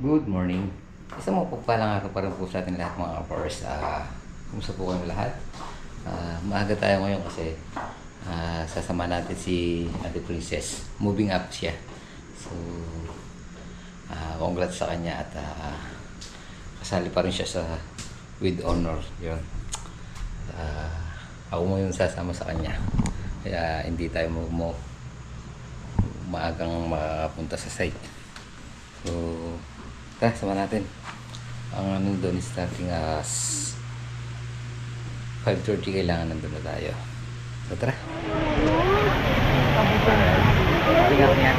Good morning. Isang mapagpalang araw pa rin po sa ating lahat mga kapars. Kumusta po kayong lahat? Maaga tayo ngayon kasi sasama natin si Ate Princess. Moving up siya. So, congrats sa kanya at kasali pa rin siya sa with honor. Yun. Ako mo yung sasama sa kanya. Kaya hindi tayo maagang makapunta sa site. So, tara, sama natin. Ang ano doon is starting as 5:30, kailangan nandun na tayo. So, tara. Tingnan niya.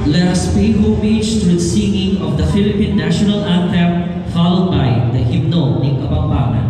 Let us pay homage through the singing of the Philippine National Anthem, followed by the hymnal ng Kapampangan.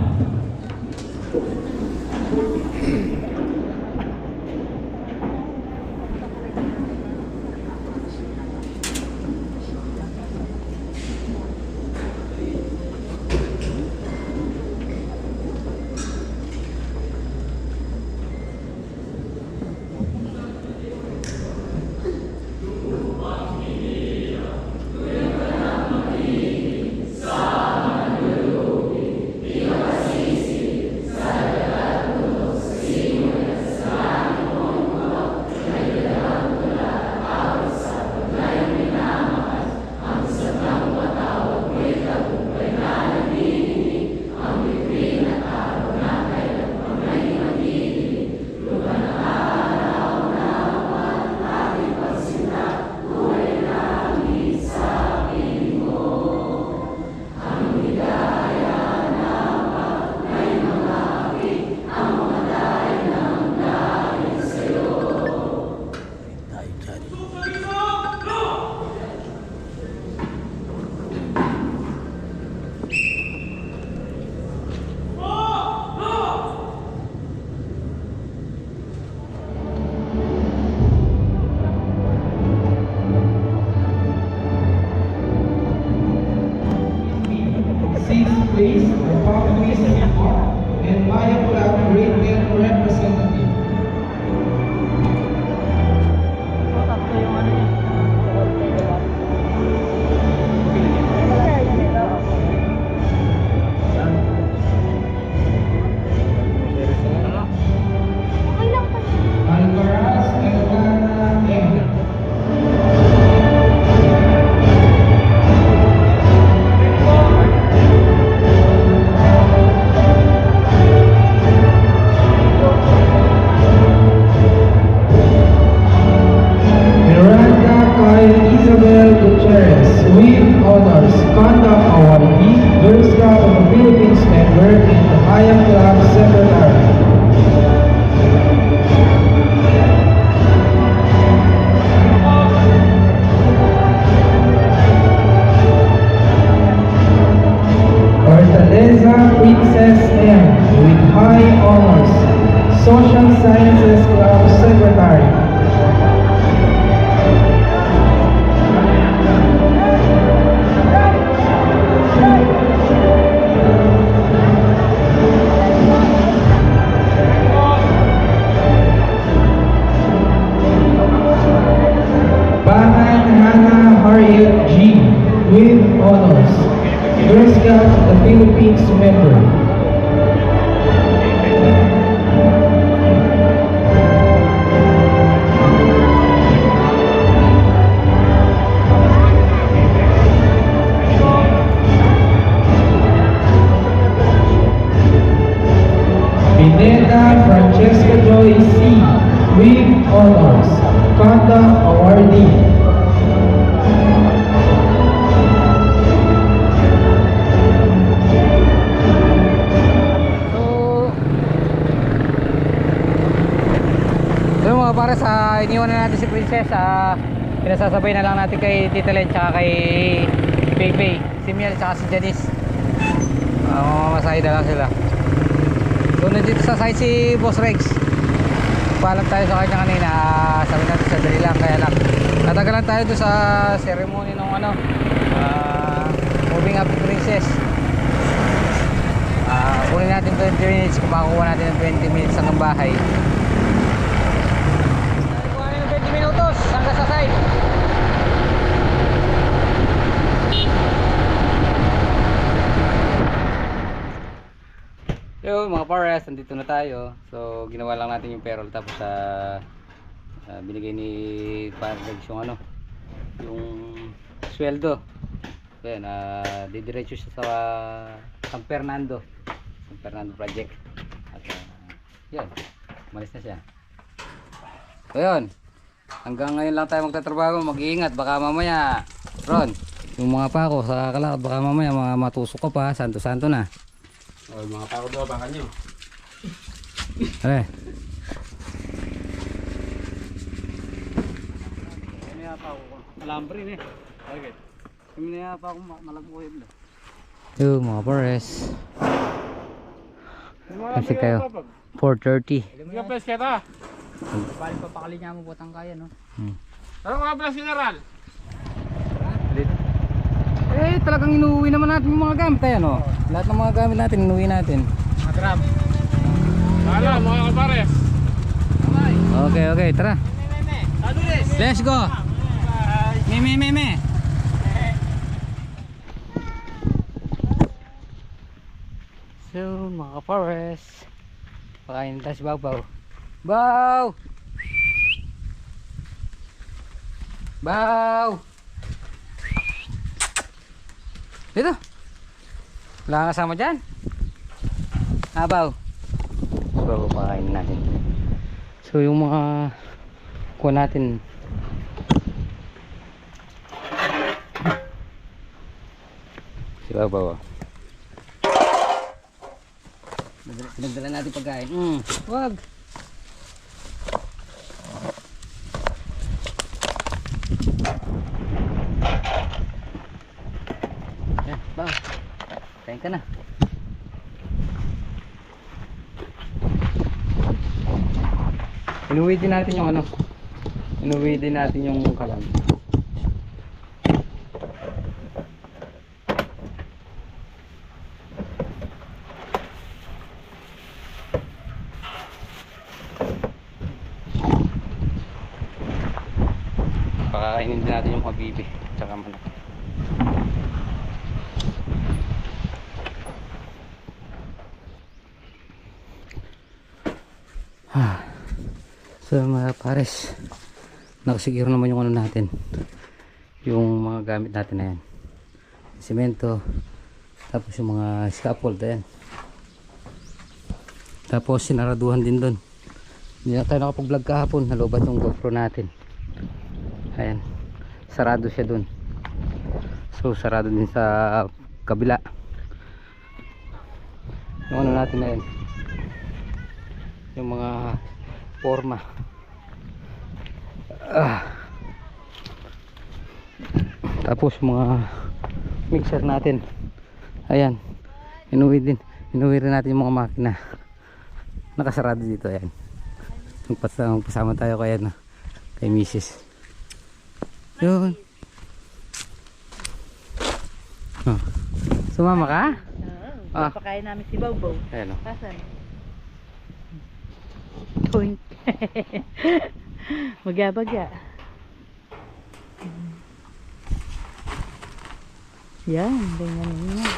Secretary. Fortaleza Princess M with high honors, Social Sciences Club Secretary. Bahan Hannah Harriet G with honors, Girl Scout of the Philippines member. Pineda Francesca Joy C with honors, Conduct Awardee. So mga pares, iniwan na natin si Princess. Pinasasabay na lang natin kay Tita Len tsaka kay Bebe, si Miel tsaka si Janice. Mamamasahid na lang sila. So nandito sa site si Boss Rex. Paalam tayo sa kanya kanina. Sabi natin sa dali lang, kaya lang natagalan tayo doon sa ceremony ng moving up the Princess. Kunin natin 20 minutes, kung makakuha natin ng 20 minutes hanggang bahay. Kuha natin ng 20 minutos hanggang sa site. Yo mga pares, nandito na tayo. So ginawa lang natin yung payroll, tapos binigay ni Parex yung yung sweldo. So yan, didiretso siya sa San Fernando project. At yan, umalis na siya. So yun, hanggang ngayon lang tayo magtatrabaho. Mag-iingat, baka mamaya Ron, yung mga pako sa kalakad, baka mamaya matusok ka pa. Santo na. Oh, mga pako doon, baka nyo. Are. Ano yata ako? Alambre eh. Okay. Kami na yata ako malagbuhin na. Yo mga pares, kasi kayo 4:30. Hindi ka pes kita. Balik pa pakali niya mo butang kaya no. Ano mga pes general? Talagang inuwi naman natin yung mga gamit tayo, no? Lahat ng mga gamit natin inuwi natin. Mga drum. Wala, mga kapares. Okay, tara. Let's go. Me. So mga pares, pakain tayo si Baw. Dito. Wala kang kasama dyan. Baw. So pakain natin. So yung mga kuha natin, si Baw. Pinagdala natin pagkain. Wag. Yan, Baw. Kain ka na. Inuwi din natin yung Inuwi din natin yung kalan. Pakakainin din natin yung habibi tsaka manok. So mga pares, nakasiguro naman yung natin, yung mga gamit natin na yan, semento, tapos yung mga scaffold, ayan. Tapos sinaraduhan din doon. Hindi na tayo nakapag vlog kahapon, nalobat yung GoPro natin. Ayan, sarado siya doon. So sarado din sa kabila yung natin na yan. yung mga forma. Tapos mga mixer natin, ayan, inuwi rin natin yung mga makina, nakasarado dito. Ayan, magpasama tayo kay ano, kay Mrs. Yun. Oh. Sumama ka? Oo. Papakain namin si Bobo. Ayan o. Pasan? Point. Magyabaga. Yan, ganyan niya.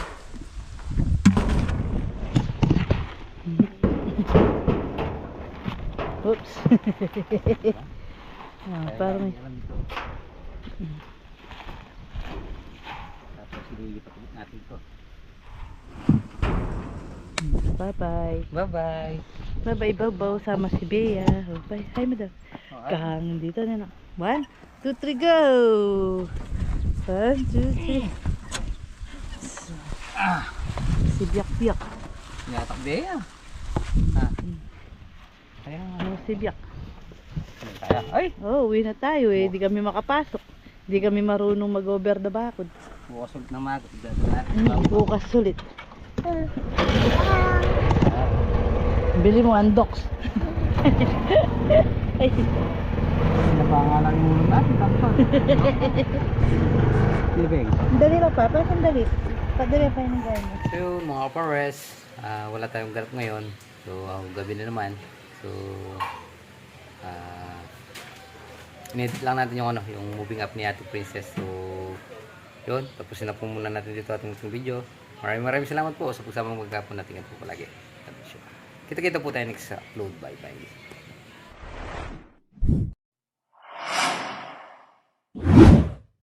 Oops. Parang may... Tapos ililipat natin to. Bye-bye. Bye-bye. Bye-bye, Bobo. Sama si Bea. Oh, bye. Hi, madam. Kahangin dito na. 1, 2, 3, go! 1, 2, 3. Si Biak-Biak. Yatak din yan. Kaya nga. Ano si Biak? Kaya. Ay! Oh, uwi na tayo eh. Di kami makapasok. Di kami marunong mag-over the bakod. Bukas ulit ng magot. Bukas ulit. Bili mo undox. Ay, Sinapangalan mo natin. Tapos. Libeng. dali lang pa. Sandali. Padali pa yung gaya mo. So mga pares, wala tayong ganap ngayon. So gabi na naman. So inedit lang natin yung ano, yung moving up ni Ate Princess. So yun, tapusin na po muna natin dito ating video. Maraming salamat po sa pagsamang magkapon natin ito palagi. Kita-kita po tayo next upload. Bye bye.